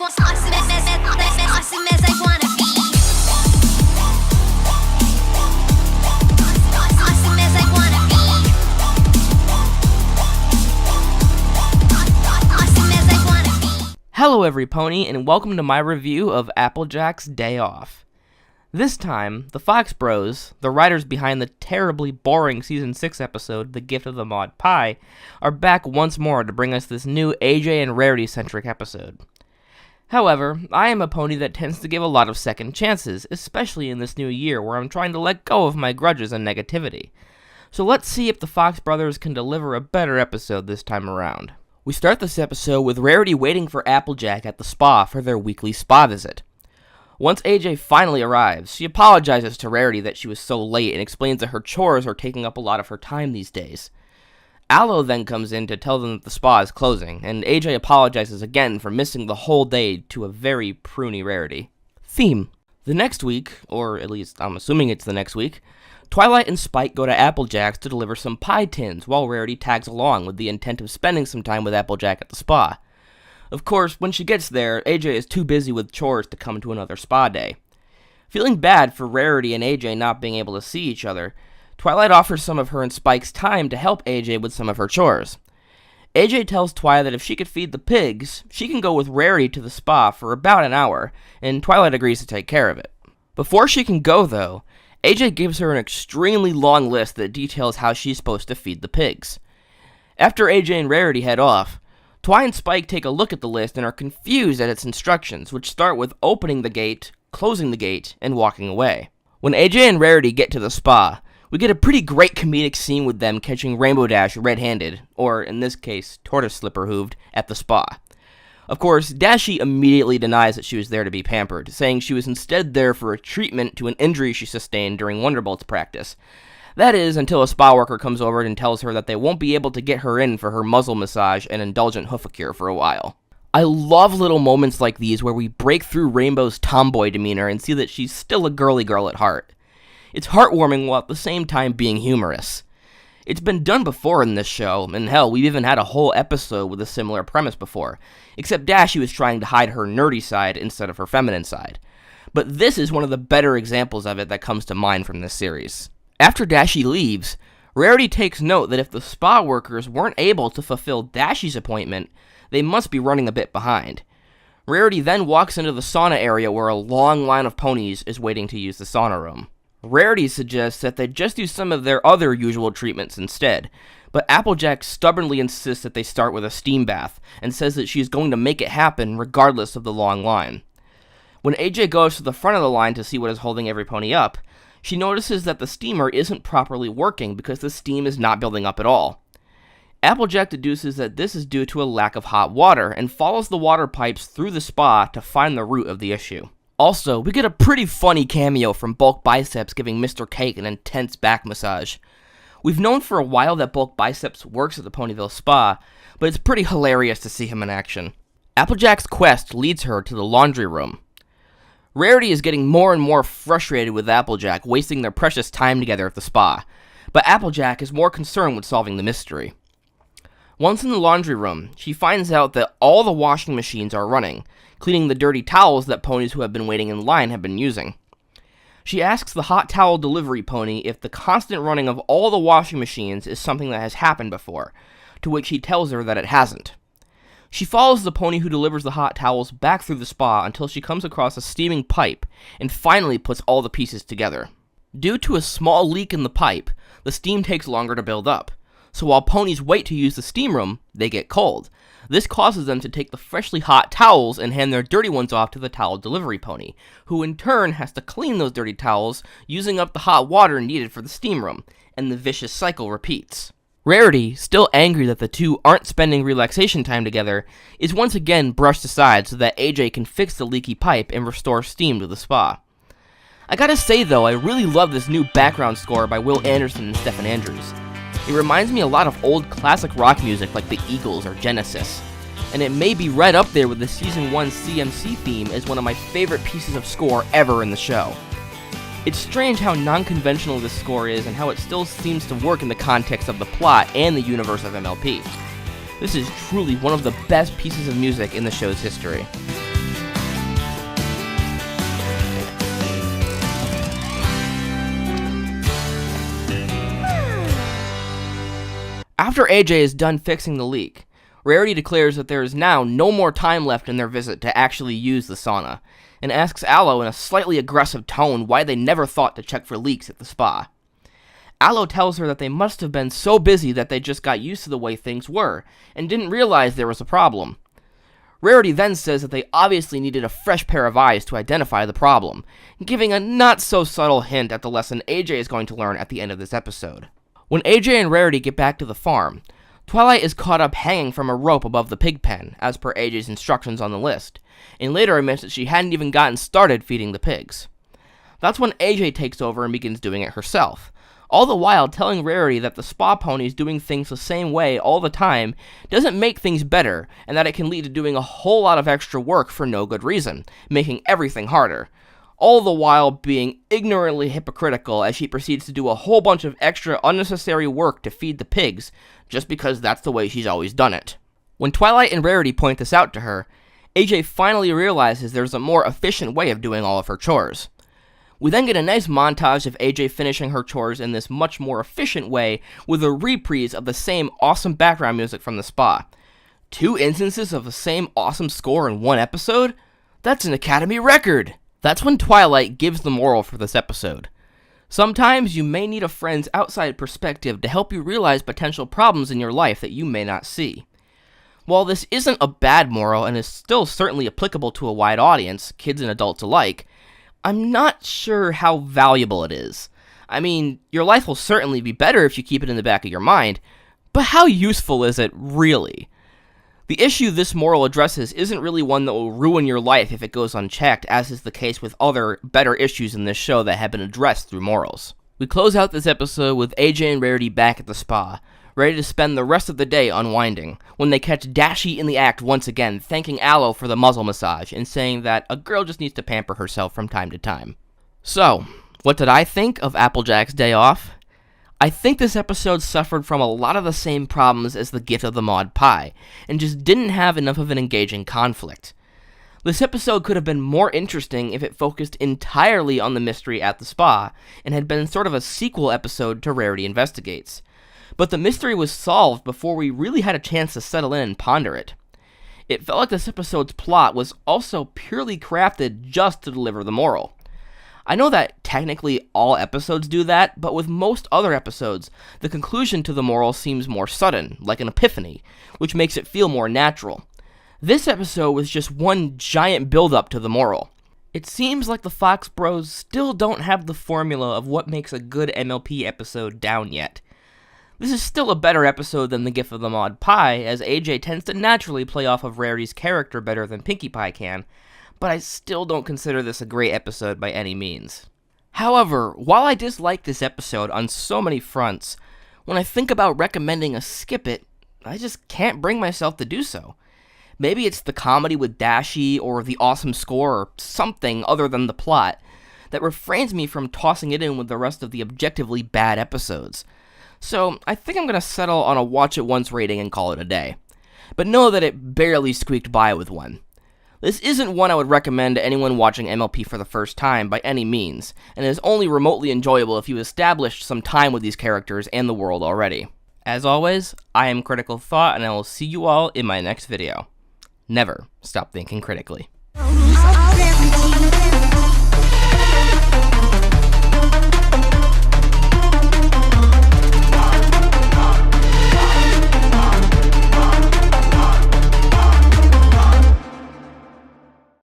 awesome as I wanna be. Awesome as I wanna be. Awesome as I wanna be. Hello everypony, and welcome to my review of Applejack's Day Off. This time, the Fox Bros, the writers behind the terribly boring Season 6 episode, The Gift of the Mod Pie, are back once more to bring us this new AJ and Rarity-centric episode. However, I am a pony that tends to give a lot of second chances, especially in this new year where I'm trying to let go of my grudges and negativity. So let's see if the Fox Brothers can deliver a better episode this time around. We start this episode with Rarity waiting for Applejack at the spa for their weekly spa visit. Once AJ finally arrives, she apologizes to Rarity that she was so late and explains that her chores are taking up a lot of her time these days. Aloe then comes in to tell them that the spa is closing, and AJ apologizes again for missing the whole day to a very pruny Rarity. Theme. The next week, or at least I'm assuming it's the next week, Twilight and Spike go to Applejack's to deliver some pie tins while Rarity tags along with the intent of spending some time with Applejack at the spa. Of course, when she gets there, AJ is too busy with chores to come to another spa day. Feeling bad for Rarity and AJ not being able to see each other, Twilight offers some of her and Spike's time to help AJ with some of her chores. AJ tells Twilight that if she could feed the pigs, she can go with Rarity to the spa for about an hour, and Twilight agrees to take care of it. Before she can go, though, AJ gives her an extremely long list that details how she's supposed to feed the pigs. After AJ and Rarity head off, Twi and Spike take a look at the list and are confused at its instructions, which start with opening the gate, closing the gate, and walking away. When AJ and Rarity get to the spa, we get a pretty great comedic scene with them catching Rainbow Dash red-handed, or in this case, tortoise slipper-hooved, at the spa. Of course, Dashie immediately denies that she was there to be pampered, saying she was instead there for a treatment to an injury she sustained during Wonderbolt's practice. That is, until a spa worker comes over and tells her that they won't be able to get her in for her muzzle massage and indulgent hoofacure for a while. I love little moments like these where we break through Rainbow's tomboy demeanor and see that she's still a girly girl at heart. It's heartwarming while at the same time being humorous. It's been done before in this show, and hell, we've even had a whole episode with a similar premise before, except Dashie was trying to hide her nerdy side instead of her feminine side. But this is one of the better examples of it that comes to mind from this series. After Dashie leaves, Rarity takes note that if the spa workers weren't able to fulfill Dashie's appointment, they must be running a bit behind. Rarity then walks into the sauna area where a long line of ponies is waiting to use the sauna room. Rarity suggests that they just do some of their other usual treatments instead, but Applejack stubbornly insists that they start with a steam bath, and says that she is going to make it happen regardless of the long line. When AJ goes to the front of the line to see what is holding every pony up, she notices that the steamer isn't properly working because the steam is not building up at all. Applejack deduces that this is due to a lack of hot water, and follows the water pipes through the spa to find the root of the issue. Also, we get a pretty funny cameo from Bulk Biceps giving Mr. Cake an intense back massage. We've known for a while that Bulk Biceps works at the Ponyville Spa, but it's pretty hilarious to see him in action. Applejack's quest leads her to the laundry room. Rarity is getting more and more frustrated with Applejack wasting their precious time together at the spa, but Applejack is more concerned with solving the mystery. Once in the laundry room, she finds out that all the washing machines are running, cleaning the dirty towels that ponies who have been waiting in line have been using. She asks the hot towel delivery pony if the constant running of all the washing machines is something that has happened before, to which he tells her that it hasn't. She follows the pony who delivers the hot towels back through the spa until she comes across a steaming pipe, and finally puts all the pieces together. Due to a small leak in the pipe, the steam takes longer to build up, so while ponies wait to use the steam room, they get cold. This causes them to take the freshly hot towels and hand their dirty ones off to the towel delivery pony, who in turn has to clean those dirty towels, using up the hot water needed for the steam room, and the vicious cycle repeats. Rarity, still angry that the two aren't spending relaxation time together, is once again brushed aside so that AJ can fix the leaky pipe and restore steam to the spa. I gotta say though, I really love this new background score by Will Anderson and Stephen Andrews. It reminds me a lot of old classic rock music like the Eagles or Genesis, and it may be right up there with the Season 1 CMC theme as one of my favorite pieces of score ever in the show. It's strange how non-conventional this score is and how it still seems to work in the context of the plot and the universe of MLP. This is truly one of the best pieces of music in the show's history. After AJ is done fixing the leak, Rarity declares that there is now no more time left in their visit to actually use the sauna, and asks Aloe in a slightly aggressive tone why they never thought to check for leaks at the spa. Aloe tells her that they must have been so busy that they just got used to the way things were, and didn't realize there was a problem. Rarity then says that they obviously needed a fresh pair of eyes to identify the problem, giving a not-so-subtle hint at the lesson AJ is going to learn at the end of this episode. When AJ and Rarity get back to the farm, Twilight is caught up hanging from a rope above the pig pen, as per AJ's instructions on the list, and later admits that she hadn't even gotten started feeding the pigs. That's when AJ takes over and begins doing it herself, all the while telling Rarity that the spa ponies doing things the same way all the time doesn't make things better, and that it can lead to doing a whole lot of extra work for no good reason, making everything harder, all the while being ignorantly hypocritical as she proceeds to do a whole bunch of extra unnecessary work to feed the pigs, just because that's the way she's always done it. When Twilight and Rarity point this out to her, AJ finally realizes there's a more efficient way of doing all of her chores. We then get a nice montage of AJ finishing her chores in this much more efficient way with a reprise of the same awesome background music from the spa. 2 instances of the same awesome score in one episode? That's an Academy record! That's when Twilight gives the moral for this episode. Sometimes you may need a friend's outside perspective to help you realize potential problems in your life that you may not see. While this isn't a bad moral and is still certainly applicable to a wide audience, kids and adults alike, I'm not sure how valuable it is. I mean, your life will certainly be better if you keep it in the back of your mind, but how useful is it really? The issue this moral addresses isn't really one that will ruin your life if it goes unchecked, as is the case with other better issues in this show that have been addressed through morals. We close out this episode with AJ and Rarity back at the spa, ready to spend the rest of the day unwinding, when they catch Dashi in the act once again, thanking Aloe for the muzzle massage, and saying that a girl just needs to pamper herself from time to time. So, what did I think of Applejack's day off? I think this episode suffered from a lot of the same problems as the Gift of the Mod Pie, and just didn't have enough of an engaging conflict. This episode could have been more interesting if it focused entirely on the mystery at the spa, and had been sort of a sequel episode to Rarity Investigates. But the mystery was solved before we really had a chance to settle in and ponder it. It felt like this episode's plot was also purely crafted just to deliver the moral. I know that technically all episodes do that, but with most other episodes, the conclusion to the moral seems more sudden, like an epiphany, which makes it feel more natural. This episode was just one giant build-up to the moral. It seems like the Fox Bros still don't have the formula of what makes a good MLP episode down yet. This is still a better episode than The Gift of the Mod Pie, as AJ tends to naturally play off of Rarity's character better than Pinkie Pie can, but I still don't consider this a great episode by any means. However, while I dislike this episode on so many fronts, when I think about recommending a skip it, I just can't bring myself to do so. Maybe it's the comedy with Dashi, or the awesome score, or something other than the plot, that refrains me from tossing it in with the rest of the objectively bad episodes. So, I think I'm going to settle on a watch-it-once rating and call it a day. But know that it barely squeaked by with one. This isn't one I would recommend to anyone watching MLP for the first time by any means, and is only remotely enjoyable if you've established some time with these characters and the world already. As always, I am Critical Thought, and I will see you all in my next video. Never stop thinking critically. Everything.